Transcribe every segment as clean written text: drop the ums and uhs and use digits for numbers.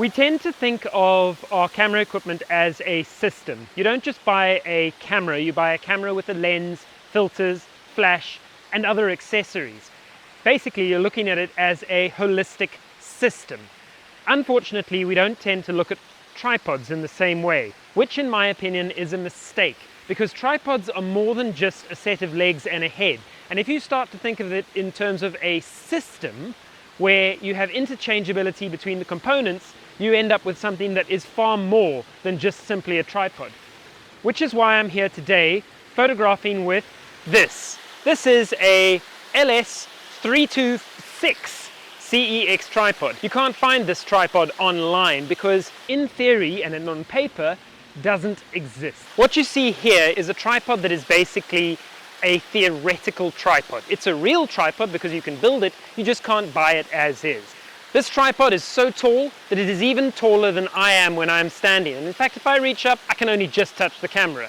We tend to think of our camera equipment as a system. You don't just buy a camera, you buy a camera with a lens, filters, flash, and other accessories. Basically, you're looking at it as a holistic system. Unfortunately, we don't tend to look at tripods in the same way, which in my opinion is a mistake, because tripods are more than just a set of legs and a head. And if you start to think of it in terms of a system where you have interchangeability between the components, you end up with something that is far more than just simply a tripod. Which is why I'm here today photographing with this. This is a LS326 CEX tripod. You can't find this tripod online because in theory and on paper doesn't exist. What you see here is a tripod that is basically a theoretical tripod. It's a real tripod because you can build it, you just can't buy it as is. This tripod is so tall that it is even taller than I am when I'm standing. And in fact, if I reach up, I can only just touch the camera.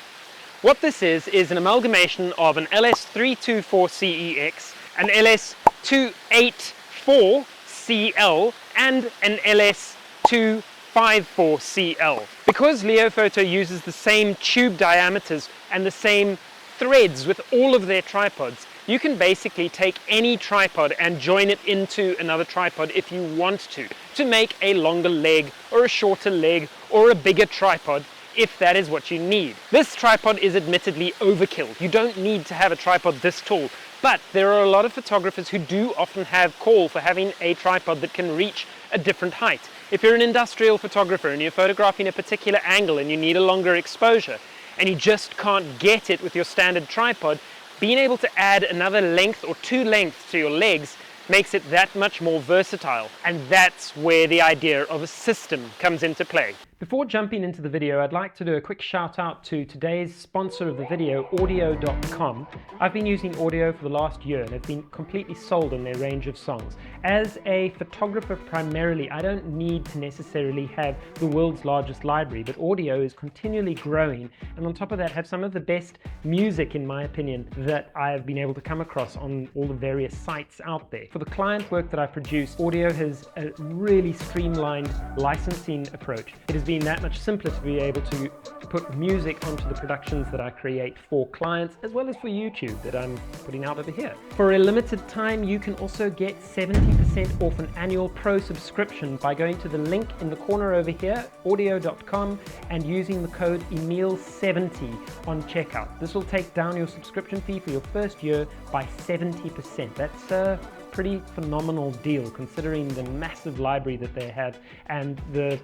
What this is an amalgamation of an LS324 CEX, an LS284 CL, and an LS254 CL. Because Leofoto uses the same tube diameters and the same threads with all of their tripods, you can basically take any tripod and join it into another tripod if you want to make a longer leg or a shorter leg or a bigger tripod if that is what you need. This tripod is admittedly overkill. You don't need to have a tripod this tall, but there are a lot of photographers who do often have call for having a tripod that can reach a different height. If you're an industrial photographer and you're photographing a particular angle and you need a longer exposure and you just can't get it with your standard tripod, being able to add another length or two lengths to your legs makes it that much more versatile, and that's where the idea of a system comes into play. Before jumping into the video, I'd like to do a quick shout out to today's sponsor of the video, audio.com. I've been using Audio for the last year and have been completely sold on their range of songs. As a photographer primarily, I don't need to necessarily have the world's largest library, but Audio is continually growing, and on top of that have some of the best music, in my opinion, that I have been able to come across on all the various sites out there. For the client work that I produce, Audio has a really streamlined licensing approach. It has been that much simpler to be able to put music onto the productions that I create for clients as well as for YouTube that I'm putting out over here. For a limited time, you can also get 70% off an annual pro subscription by going to the link in the corner over here, audio.com, and using the code EMIL70 on checkout. This will take down your subscription fee for your first year by 70%. That's a pretty phenomenal deal considering the massive library that they have and the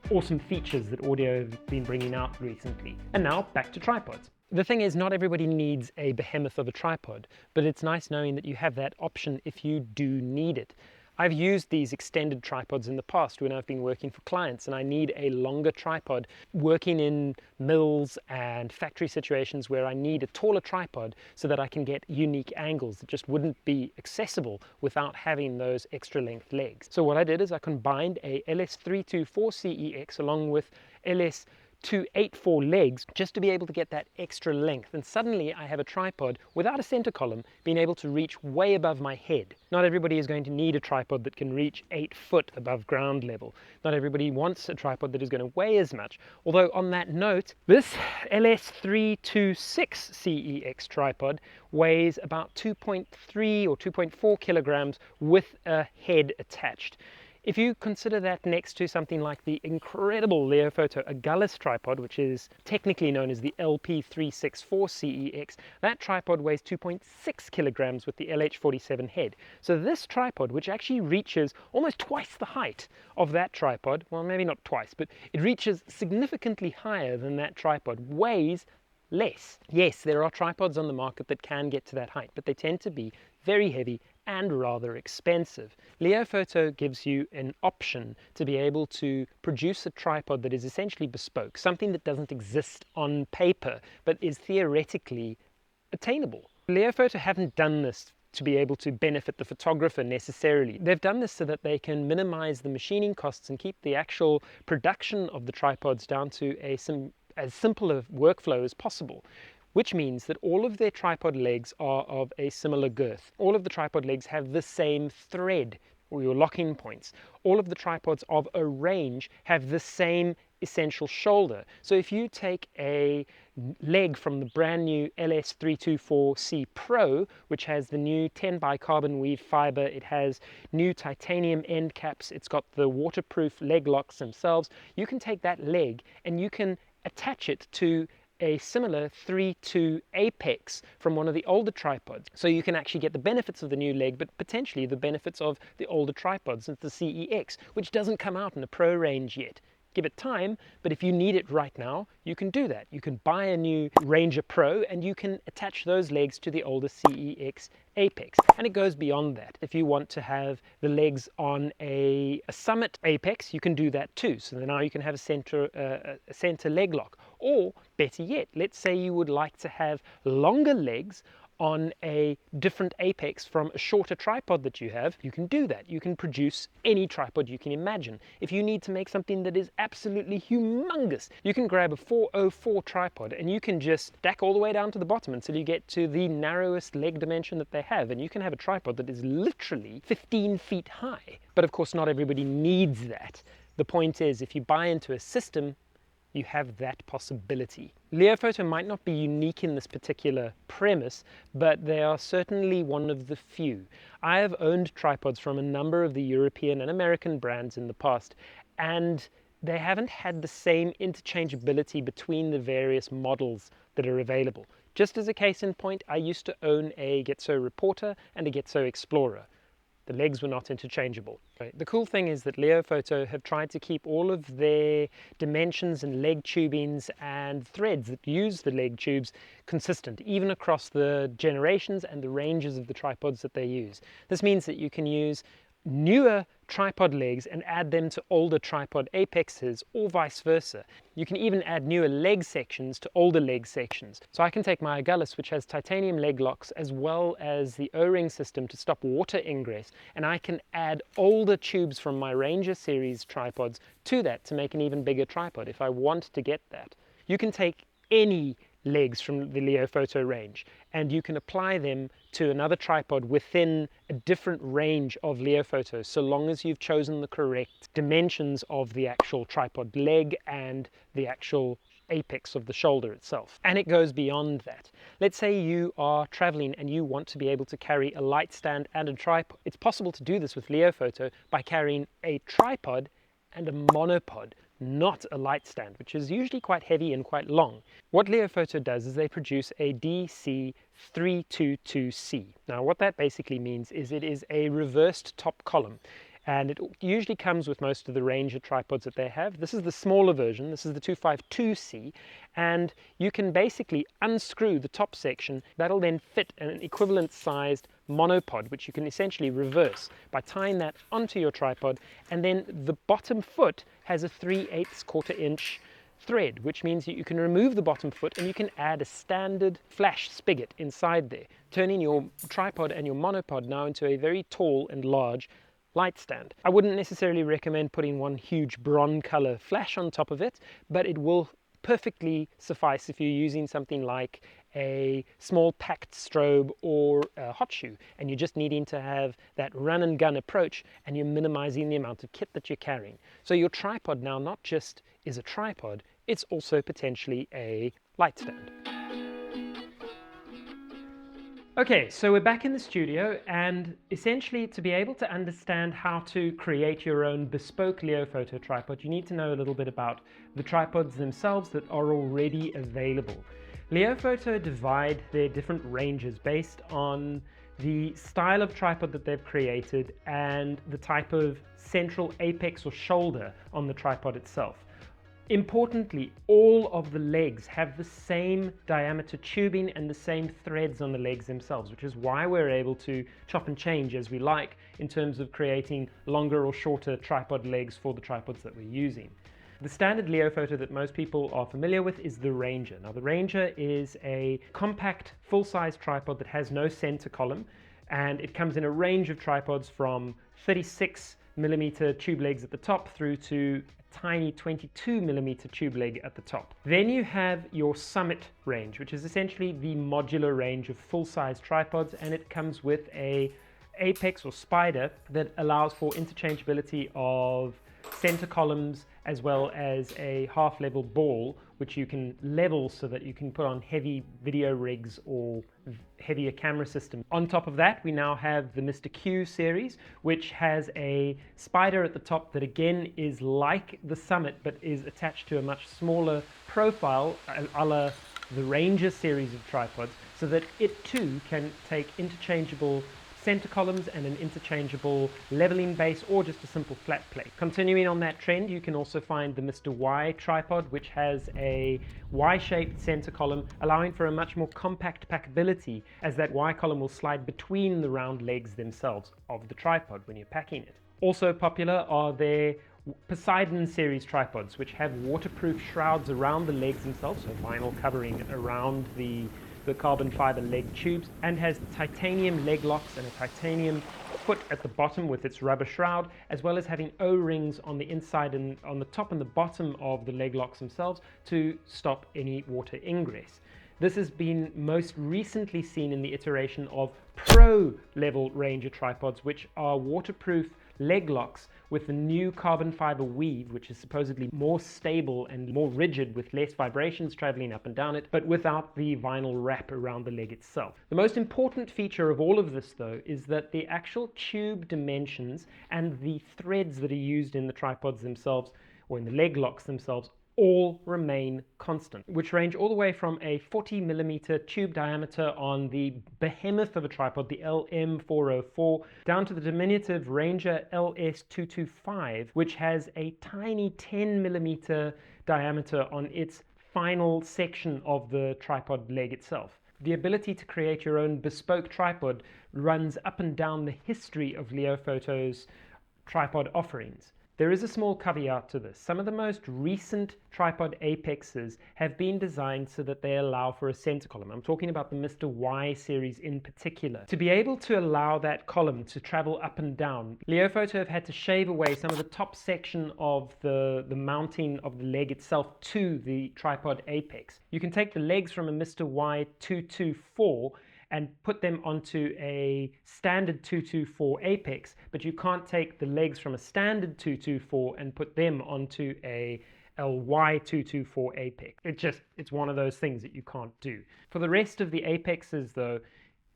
awesome features that Audio have been bringing out recently. And now back to tripods. The thing is, not everybody needs a behemoth of a tripod, but it's nice knowing that you have that option if you do need it. I've used these extended tripods in the past when I've been working for clients and I need a longer tripod working in mills and factory situations where I need a taller tripod so that I can get unique angles that just wouldn't be accessible without having those extra length legs. So what I did is I combined a LS324 CEX along with LS284 legs just to be able to get that extra length, and suddenly I have a tripod without a center column being able to reach way above my head. Not everybody is going to need a tripod that can reach 8 foot above ground level. Not everybody wants a tripod that is going to weigh as much. Although on that note, this LS326 CEX tripod weighs about 2.3 or 2.4 kilograms with a head attached. If you consider that next to something like the incredible Leofoto Agulhas tripod, which is technically known as the LP364 CEX, that tripod weighs 2.6 kilograms with the LH47 head. So this tripod, which actually reaches almost twice the height of that tripod, well, maybe not twice, but it reaches significantly higher than that tripod, weighs less. Yes, there are tripods on the market that can get to that height, but they tend to be very heavy and rather expensive. Leofoto gives you an option to be able to produce a tripod that is essentially bespoke, something that doesn't exist on paper but is theoretically attainable. Leofoto haven't done this to be able to benefit the photographer necessarily. They've done this so that they can minimize the machining costs and keep the actual production of the tripods down to as simple a workflow as possible, which means that all of their tripod legs are of a similar girth. All of the tripod legs have the same thread or your locking points. All of the tripods of a range have the same essential shoulder. So if you take a leg from the brand new LS324C Pro, which has the new 10 by carbon weave fiber, it has new titanium end caps, it's got the waterproof leg locks themselves, you can take that leg and you can attach it to a similar 3-2 apex from one of the older tripods. So you can actually get the benefits of the new leg, but potentially the benefits of the older tripods, the CEX, which doesn't come out in the Pro range yet. Give it time, but if you need it right now, you can do that. You can buy a new Ranger Pro and you can attach those legs to the older CEX Apex. And it goes beyond that. If you want to have the legs on a Summit Apex, you can do that too. So now you can have a center leg lock. Or better yet, let's say you would like to have longer legs on a different apex from a shorter tripod that you have, you can do that. You can produce any tripod you can imagine. If you need to make something that is absolutely humongous, you can grab a 404 tripod and you can just stack all the way down to the bottom until you get to the narrowest leg dimension that they have, and you can have a tripod that is literally 15 feet high. But of course not everybody needs that. The point is, if you buy into a system, you have that possibility. Leofoto might not be unique in this particular premise, but they are certainly one of the few. I have owned tripods from a number of the European and American brands in the past, and they haven't had the same interchangeability between the various models that are available. Just as a case in point, I used to own a Getso Reporter and a Getso Explorer. The legs were not interchangeable. The cool thing is that Leofoto have tried to keep all of their dimensions and leg tubings and threads that use the leg tubes consistent, even across the generations and the ranges of the tripods that they use. This means that you can use newer tripod legs and add them to older tripod apexes, or vice versa. You can even add newer leg sections to older leg sections. So I can take my Agulhas, which has titanium leg locks as well as the O-ring system to stop water ingress, and I can add older tubes from my Ranger series tripods to that to make an even bigger tripod if I want to get that. You can take any legs from the Leofoto range and you can apply them to another tripod within a different range of Leofoto, so long as you've chosen the correct dimensions of the actual tripod leg and the actual apex of the shoulder itself. And it goes beyond that. Let's say you are traveling and you want to be able to carry a light stand and a tripod. It's possible to do this with Leofoto by carrying a tripod and a monopod, not a light stand, which is usually quite heavy and quite long. What Leofoto does is they produce a DC322C. Now what that basically means is it is a reversed top column, and it usually comes with most of the Ranger tripods that they have. This is the smaller version, this is the 252C, and you can basically unscrew the top section. That'll then fit an equivalent sized monopod, which you can essentially reverse by tying that onto your tripod, and then the bottom foot has a 3/8 inch thread, which means that you can remove the bottom foot and you can add a standard flash spigot inside there, turning your tripod and your monopod now into a very tall and large light stand. I wouldn't necessarily recommend putting one huge bronze color flash on top of it, but it will perfectly suffice if you're using something like a small packed strobe or a hot shoe and you're just needing to have that run and gun approach and you're minimizing the amount of kit that you're carrying. So your tripod now not just is a tripod, it's also potentially a light stand. Okay, so we're back in the studio, and essentially to be able to understand how to create your own bespoke Leofoto tripod, you need to know a little bit about the tripods themselves that are already available. Leofoto divide their different ranges based on the style of tripod that they've created and the type of central apex or shoulder on the tripod itself. Importantly, all of the legs have the same diameter tubing and the same threads on the legs themselves, which is why we're able to chop and change as we like in terms of creating longer or shorter tripod legs for the tripods that we're using. The standard Leofoto that most people are familiar with is the Ranger. Now the Ranger is a compact full-size tripod that has no center column, and it comes in a range of tripods from 36mm tube legs at the top through to tiny 22mm tube leg at the top. Then you have your Summit range, which is essentially the modular range of full-size tripods, and it comes with a apex or spider that allows for interchangeability of center columns as well as a half-level ball, which you can level so that you can put on heavy video rigs or heavier camera systems. On top of that, we now have the Mr. Q series, which has a spider at the top that again is like the Summit but is attached to a much smaller profile, a la the Ranger series of tripods, so that it too can take interchangeable center columns and an interchangeable leveling base or just a simple flat plate. Continuing on that trend, you can also find the Mr. Y tripod, which has a Y-shaped center column, allowing for a much more compact packability, as that Y column will slide between the round legs themselves of the tripod when you're packing it. Also popular are their Poseidon series tripods, which have waterproof shrouds around the legs themselves, so vinyl covering around the carbon fiber leg tubes, and has titanium leg locks and a titanium foot at the bottom with its rubber shroud, as well as having O-rings on the inside and on the top and the bottom of the leg locks themselves to stop any water ingress. This has been most recently seen in the iteration of Pro level Ranger tripods, which are waterproof leg locks with the new carbon fiber weave, which is supposedly more stable and more rigid with less vibrations traveling up and down it, but without the vinyl wrap around the leg itself. The most important feature of all of this, though, is that the actual tube dimensions and the threads that are used in the tripods themselves or in the leg locks themselves all remain constant, which range all the way from a 40mm tube diameter on the behemoth of a tripod, the LM404, down to the diminutive Ranger LS225, which has a tiny 10mm diameter on its final section of the tripod leg itself. The ability to create your own bespoke tripod runs up and down the history of Leofoto's tripod offerings. There is a small caveat to this. Some of the most recent tripod apexes have been designed so that they allow for a center column. I'm talking about the Mr. Y series in particular. To be able to allow that column to travel up and down, Leofoto have had to shave away some of the top section of the mounting of the leg itself to the tripod apex. You can take the legs from a Mr. Y 224 and put them onto a standard 224 apex, but you can't take the legs from a standard 224 and put them onto a LY 224 apex. It's one of those things that you can't do. For the rest of the apexes though,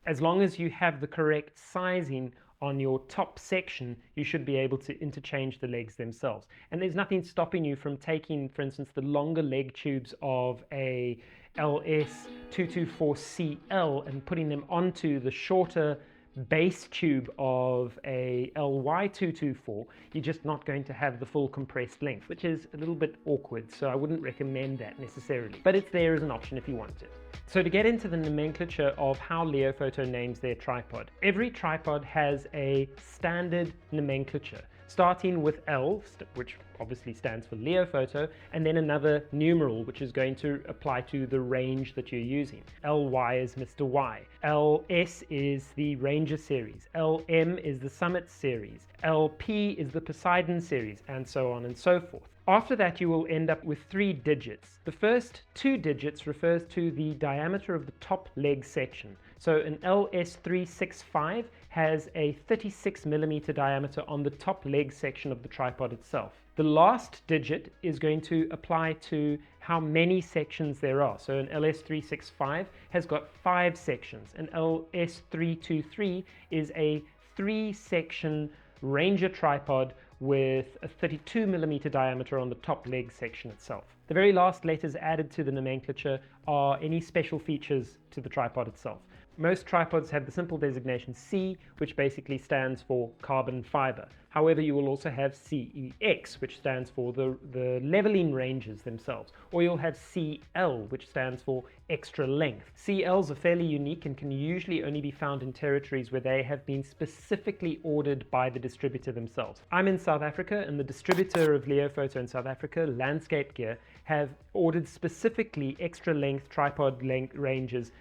as long as you have the correct sizing on your top section, you should be able to interchange the legs themselves. And there's nothing stopping you from taking, for instance, the longer leg tubes of a LS224CL and putting them onto the shorter base tube of a LY224. You're just not going to have the full compressed length, which is a little bit awkward, so I wouldn't recommend that necessarily, but it's there as an option if you want it. So to get into the nomenclature of how Leofoto names their tripod, every tripod has a standard nomenclature, starting with L, which obviously stands for Leofoto, and then another numeral which is going to apply to the range that you're using. LY is Mr. Y, LS is the Ranger series, LM is the Summit series, LP is the Poseidon series, and so on and so forth. After that, you will end up with 3 digits. The first 2 digits refers to the diameter of the top leg section. So an LS365 has a 36mm diameter on the top leg section of the tripod itself. The last digit is going to apply to how many sections there are. So an LS365 has got 5 sections. An LS323 is a 3-section Ranger tripod with a 32mm diameter on the top leg section itself. The very last letters added to the nomenclature are any special features to the tripod itself. Most tripods have the simple designation C, which basically stands for carbon fiber. However, you will also have CEX, which stands for the leveling ranges themselves. Or you'll have CL, which stands for extra length. CLs are fairly unique and can usually only be found in territories where they have been specifically ordered by the distributor themselves. I'm in South Africa, and the distributor of Leofoto in South Africa, Landscape Gear, have ordered specifically extra length tripod length ranges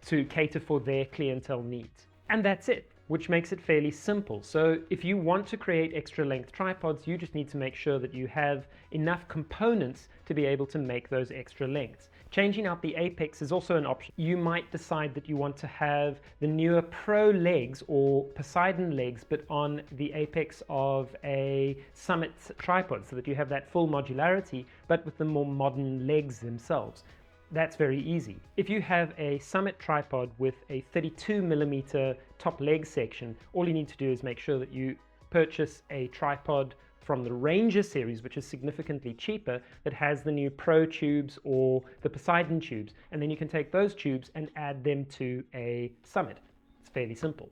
to cater for their clientele needs. And that's it, which makes it fairly simple. So if you want to create extra length tripods, you just need to make sure that you have enough components to be able to make those extra lengths. Changing out the apex is also an option. You might decide that you want to have the newer Pro legs or Poseidon legs, but on the apex of a Summit tripod, so that you have that full modularity, but with the more modern legs themselves. That's very easy. If you have a Summit tripod with a 32mm top leg section, all you need to do is make sure that you purchase a tripod from the Ranger series, which is significantly cheaper, that has the new Pro tubes or the Poseidon tubes, and then you can take those tubes and add them to a Summit. It's fairly simple.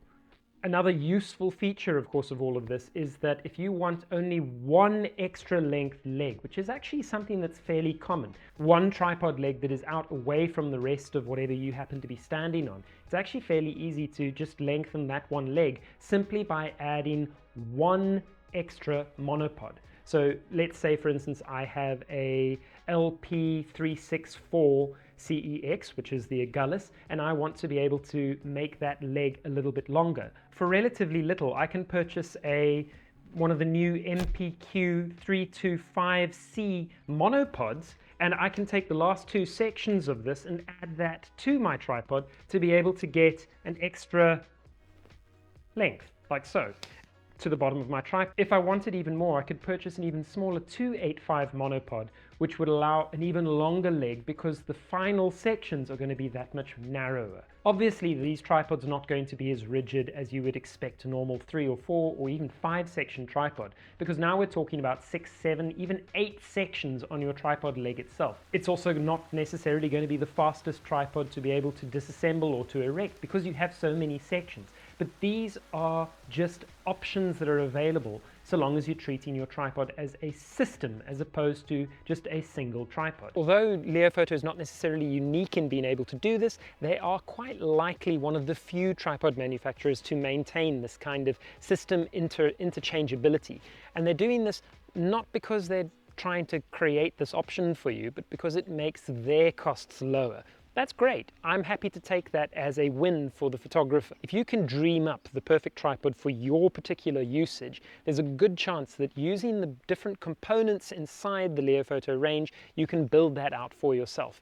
Another useful feature, of course, of all of this is that if you want only one extra length leg, which is actually something that's fairly common, one tripod leg that is out away from the rest of whatever you happen to be standing on, it's actually fairly easy to just lengthen that one leg simply by adding one extra monopod. So let's say, for instance, I have a LP364 CEX, which is the Agulhas, and I want to be able to make that leg a little bit longer. For relatively little, I can purchase one of the new MPQ325C monopods, and I can take the last two sections of this and add that to my tripod to be able to get an extra length, like so, to the bottom of my tripod. If I wanted even more, I could purchase an even smaller 285 monopod, which would allow an even longer leg because the final sections are going to be that much narrower. Obviously, these tripods are not going to be as rigid as you would expect a normal 3 or 4 or even 5 section tripod, because now we're talking about 6, 7, even 8 sections on your tripod leg itself. It's also not necessarily going to be the fastest tripod to be able to disassemble or to erect because you have so many sections. But these are just options that are available so long as you're treating your tripod as a system as opposed to just a single tripod. Although Leofoto is not necessarily unique in being able to do this, they are quite likely one of the few tripod manufacturers to maintain this kind of system interchangeability. And they're doing this not because they're trying to create this option for you, but because it makes their costs lower. That's great. I'm happy to take that as a win for the photographer. If you can dream up the perfect tripod for your particular usage, there's a good chance that using the different components inside the Leofoto range, you can build that out for yourself.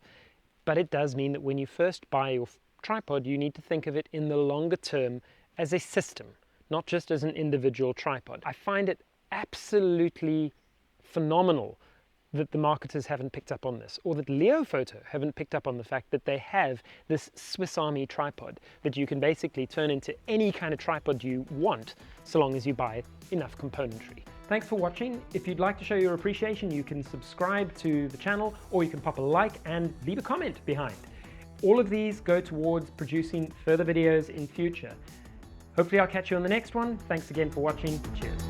But it does mean that when you first buy your tripod, you need to think of it in the longer term as a system, not just as an individual tripod. I find it absolutely phenomenal that the marketers haven't picked up on this, or that Leofoto haven't picked up on the fact that they have this Swiss Army tripod that you can basically turn into any kind of tripod you want, so long as you buy enough componentry. Thanks for watching. If you'd like to show your appreciation, you can subscribe to the channel, or you can pop a like and leave a comment behind. All of these go towards producing further videos in future. Hopefully I'll catch you on the next one. Thanks again for watching. Cheers.